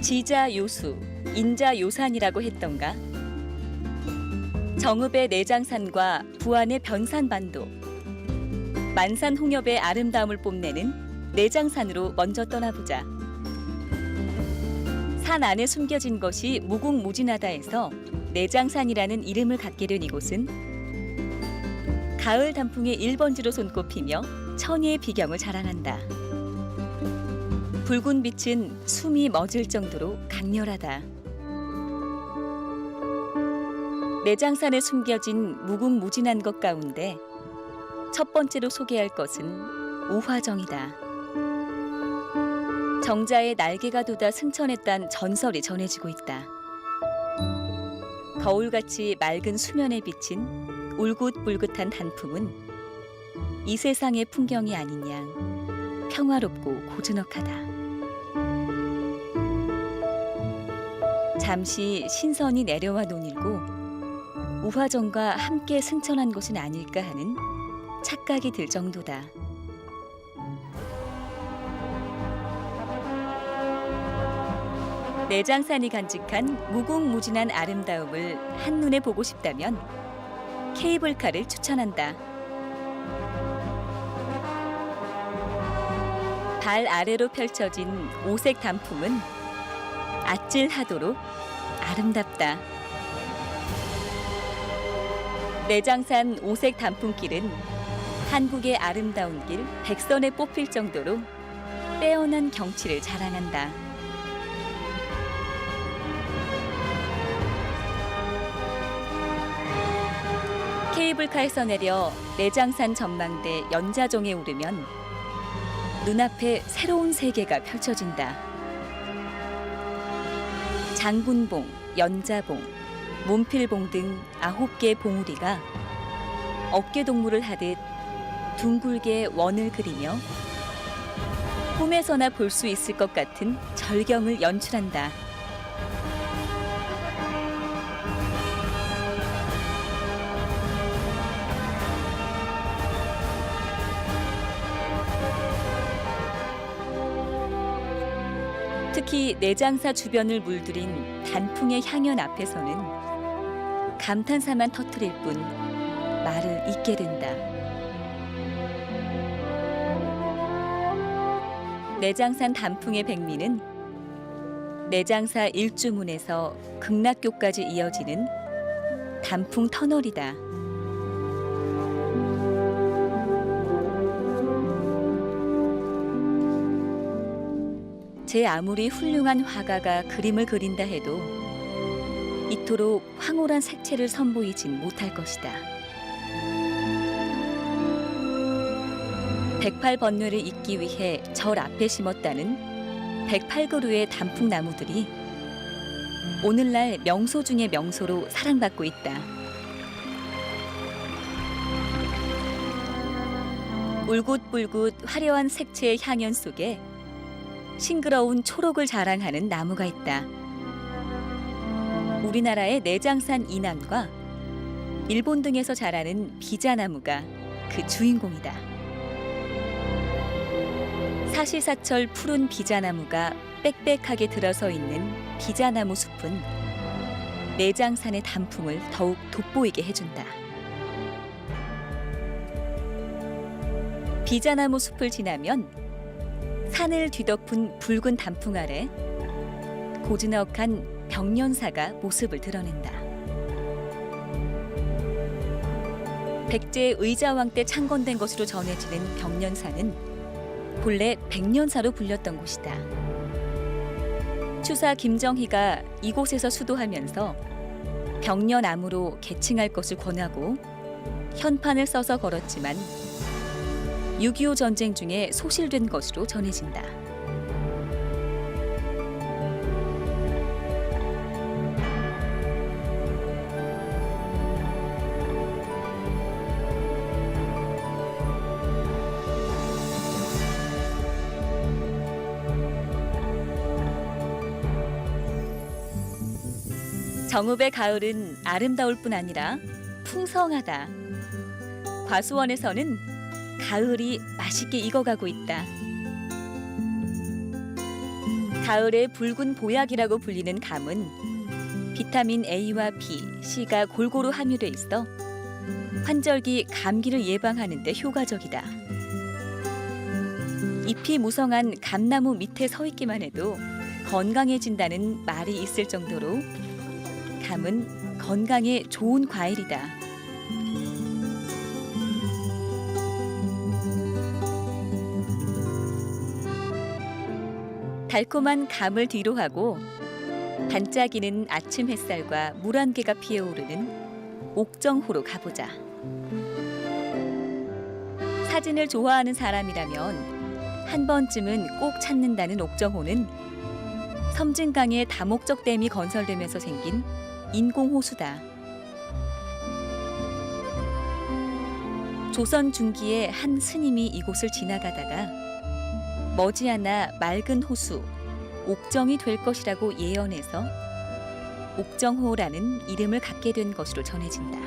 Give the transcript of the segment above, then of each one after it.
지자요수, 인자요산이라고 했던가? 정읍의 내장산과 부안의 변산반도, 만산홍엽의 아름다움을 뽐내는 내장산으로 먼저 떠나보자. 산 안에 숨겨진 것이 무궁무진하다에서 내장산이라는 이름을 갖게 된 이곳은 가을 단풍의 1번지로 손꼽히며 천혜의 비경을 자랑한다. 붉은 빛은 숨이 멎을 정도로 강렬하다. 내장산에 숨겨진 무궁무진한 것 가운데 첫 번째로 소개할 것은 우화정이다. 정자의 날개가 돋아 승천했다는 전설이 전해지고 있다. 거울같이 맑은 수면에 비친 울긋불긋한 단풍은 이 세상의 풍경이 아닌 양 평화롭고 고즈넉하다. 잠시 신선이 내려와 논일고 우화정과 함께 승천한 것은 아닐까 하는 착각이 들 정도다. 내장산이 간직한 무궁무진한 아름다움을 한눈에 보고 싶다면 케이블카를 추천한다. 발 아래로 펼쳐진 오색 단풍은 아찔하도록 아름답다. 내장산 오색 단풍길은 한국의 아름다운 길 백선에 뽑힐 정도로 빼어난 경치를 자랑한다. 케이블카에서 내려 내장산 전망대 연자종에 오르면 눈앞에 새로운 세계가 펼쳐진다. 장군봉, 연자봉, 몬필봉 등 9개의 봉우리가 어깨동무를 하듯 둥글게 원을 그리며 꿈에서나 볼 수 있을 것 같은 절경을 연출한다. 특히 내장사 주변을 물들인 단풍의 향연 앞에서는 감탄사만 터뜨릴 뿐 말을 잇게 된다. 내장산 단풍의 백미는 내장사 일주문에서 극락교까지 이어지는 단풍 터널이다. 제 아무리 훌륭한 화가가 그림을 그린다 해도 이토록 황홀한 색채를 선보이진 못할 것이다. 108번뇌를 잇기 위해 절 앞에 심었다는 108그루의 단풍나무들이 오늘날 명소 중의 명소로 사랑받고 있다. 울긋불긋 화려한 색채의 향연 속에 싱그러운 초록을 자랑하는 나무가 있다. 우리나라의 내장산 이남과 일본 등에서 자라는 비자나무가 그 주인공이다. 사시사철 푸른 비자나무가 빽빽하게 들어서 있는 비자나무 숲은 내장산의 단풍을 더욱 돋보이게 해준다. 비자나무 숲을 지나면 산을 뒤덮은 붉은 단풍 아래 고즈넉한 벽년사가 모습을 드러낸다. 백제 의자왕 때 창건된 것으로 전해지는 벽년사는 본래 백년사로 불렸던 곳이다. 추사 김정희가 이곳에서 수도하면서 벽년암으로 개칭할 것을 권하고 현판을 써서 걸었지만 6.25 전쟁 중에 소실된 것으로 전해진다. 정읍의 가을은 아름다울 뿐 아니라 풍성하다. 과수원에서는 가을이 맛있게 익어가고 있다. 가을의 붉은 보약이라고 불리는 감은 비타민 A와 B, C가 골고루 함유돼 있어 환절기 감기를 예방하는 데 효과적이다. 잎이 무성한 감나무 밑에 서 있기만 해도 건강해진다는 말이 있을 정도로 감은 건강에 좋은 과일이다. 달콤한 감을 뒤로하고 반짝이는 아침 햇살과 물 한 개가 피어오르는 옥정호로 가보자. 사진을 좋아하는 사람이라면 한 번쯤은 꼭 찾는다는 옥정호는 섬진강의 다목적 댐이 건설되면서 생긴 인공호수다. 조선 중기에 한 스님이 이곳을 지나가다가 머지않아 맑은 호수, 옥정이 될 것이라고 예언해서 옥정호라는 이름을 갖게 된 것으로 전해진다.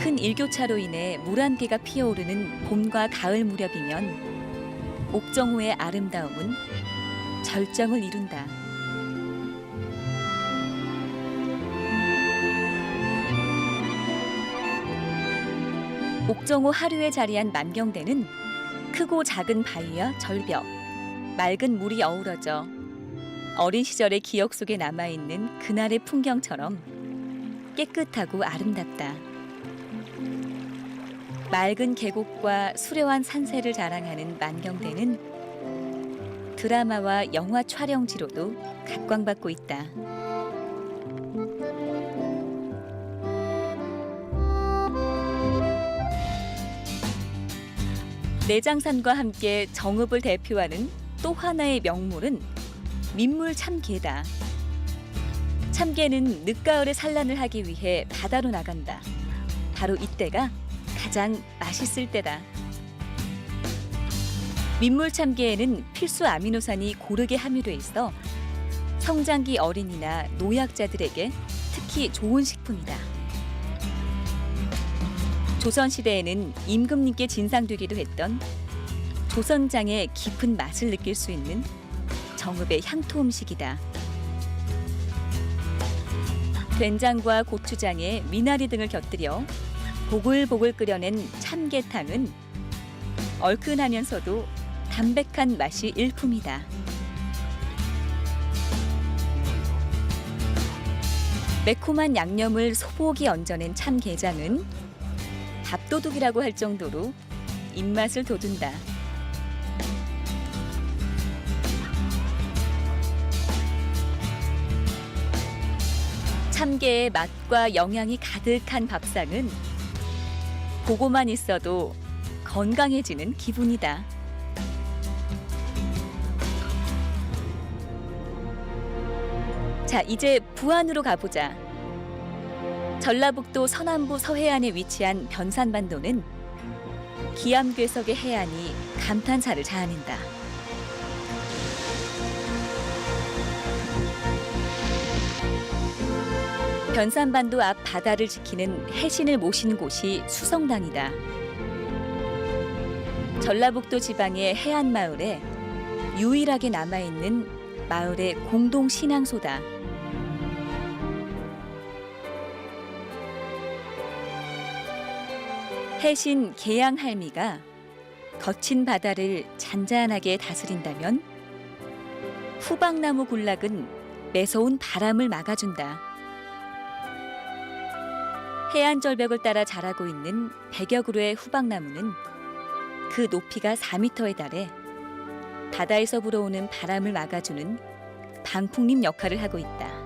큰 일교차로 인해 물 한 개가 피어오르는 봄과 가을 무렵이면 옥정호의 아름다움은 절정을 이룬다. 옥정호 하류에 자리한 만경대는 크고 작은 바위와 절벽, 맑은 물이 어우러져 어린 시절의 기억 속에 남아있는 그날의 풍경처럼 깨끗하고 아름답다. 맑은 계곡과 수려한 산세를 자랑하는 만경대는 드라마와 영화 촬영지로도 각광받고 있다. 내장산과 함께 정읍을 대표하는 또 하나의 명물은 민물 참게다. 참게는 늦가을에 산란을 하기 위해 바다로 나간다. 바로 이때가 가장 맛있을 때다. 민물 참게에는 필수 아미노산이 고르게 함유돼 있어 성장기 어린이나 노약자들에게 특히 좋은 식품이다. 조선시대에는 임금님께 진상되기도 했던 조선장의 깊은 맛을 느낄 수 있는 정읍의 향토 음식이다. 된장과 고추장에 미나리 등을 곁들여 보글보글 끓여낸 참게탕은 얼큰하면서도 담백한 맛이 일품이다. 매콤한 양념을 소복이 얹어낸 참게장은 밥도둑이라고 할 정도로 입맛을 돋운다. 참게의 맛과 영양이 가득한 밥상은 보고만 있어도 건강해지는 기분이다. 자, 이제 부안으로 가보자. 전라북도 서남부 서해안에 위치한 변산반도는 기암괴석의 해안이 감탄사를 자아낸다. 변산반도 앞 바다를 지키는 해신을 모신 곳이 수성당이다. 전라북도 지방의 해안 마을에 유일하게 남아있는 마을의 공동 신앙소다. 해신 계양할미가 거친 바다를 잔잔하게 다스린다면 후박나무 군락은 매서운 바람을 막아준다. 해안 절벽을 따라 자라고 있는 100여 그루의 후박나무는 그 높이가 4m에 달해 바다에서 불어오는 바람을 막아주는 방풍림 역할을 하고 있다.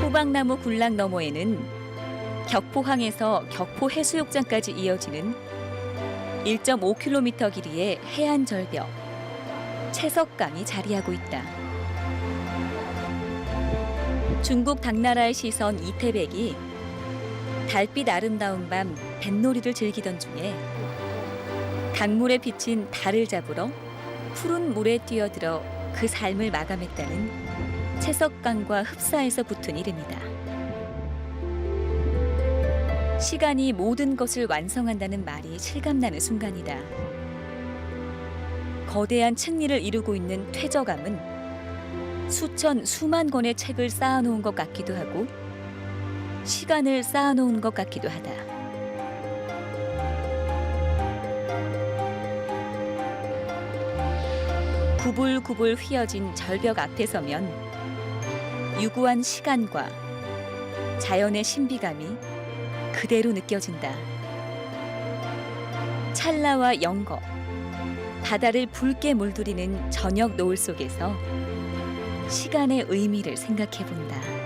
후박나무 군락 너머에는 격포항에서 격포해수욕장까지 이어지는 1.5km 길이의 해안 절벽 채석강이 자리하고 있다. 중국 당나라의 시선 이태백이 달빛 아름다운 밤 뱃놀이를 즐기던 중에 강물에 비친 달을 잡으러 푸른 물에 뛰어들어 그 삶을 마감했다는 채석강과 흡사해서 붙은 이름이다. 시간이 모든 것을 완성한다는 말이 실감나는 순간이다. 거대한 층리를 이루고 있는 퇴저감은 수천 수만 권의 책을 쌓아놓은 것 같기도 하고 시간을 쌓아놓은 것 같기도 하다. 구불구불 휘어진 절벽 앞에 서면 유구한 시간과 자연의 신비감이 그대로 느껴진다. 찰나와 영거, 바다를 붉게 물들이는 저녁 노을 속에서 시간의 의미를 생각해 본다.